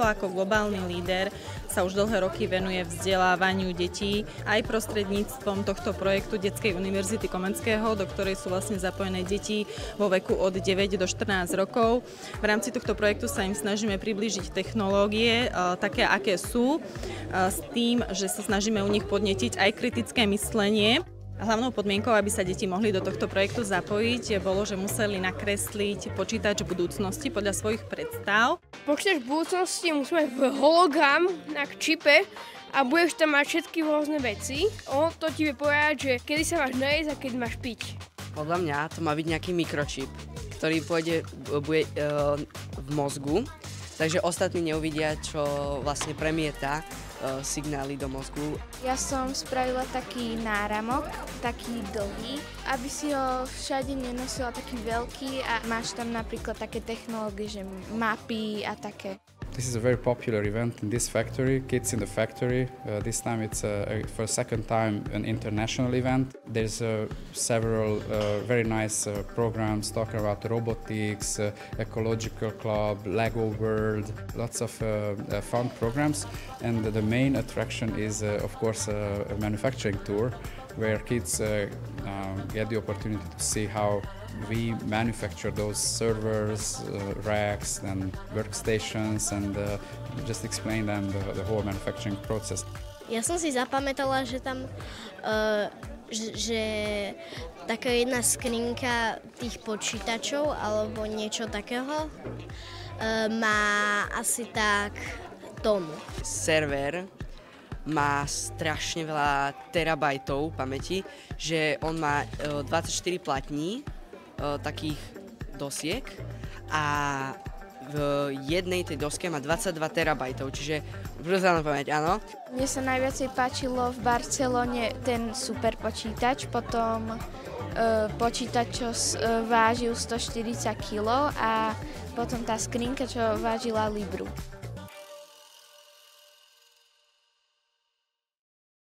Lenovo ako globálny líder sa už dlhé roky venuje vzdelávaniu detí aj prostredníctvom tohto projektu Detskej univerzity Komenského, do ktorej sú vlastne zapojené deti vo veku od 9 do 14 rokov. V rámci tohto projektu sa im snažíme priblížiť technológie, také aké sú, s tým, že sa snažíme u nich podnetiť aj kritické myslenie. Hlavnou podmienkou, aby sa deti mohli do tohto projektu zapojiť, bolo, že museli nakresliť počítač budúcnosti podľa svojich predstav. Počítač budúcnosti musí mať hologram na čipe a budeš tam mať všetky rôzne veci. Ono to ti vie povedať, že kedy sa máš najesť a kedy máš piť. Podľa mňa to má byť nejaký mikročip, ktorý bude v mozgu, takže ostatní neuvidia, čo vlastne premieta signály do mozgu. Ja som spravila taký náramok, taký dlhý, aby si ho všade nenosila taký veľký a máš tam napríklad také technológie, že mapy a také. This is a very popular event in this factory, Kids in the Factory. This time it's for a second time an international event. There's several very nice programs talking about robotics, ecological club, Lego World, lots of fun programs. And the main attraction is of course a manufacturing tour where kids get the opportunity to see how we manufacture those servers, racks and workstations and just explain them the whole manufacturing process. Ja som si zapamätala, že tam že taká jedna skrinka tých počítačov alebo niečo takého má asi tak tonu. Server má strašne veľa terabajtov pamäti, že on má 24 platní, takých dosiek a v jednej tej doske má 22 terabajtov, čiže brutálna pamäť, áno. Mne sa najviacej páčilo v Barcelone ten super počítač, potom počítač, čo vážil 140 kg a potom tá skrinka, čo vážila libru.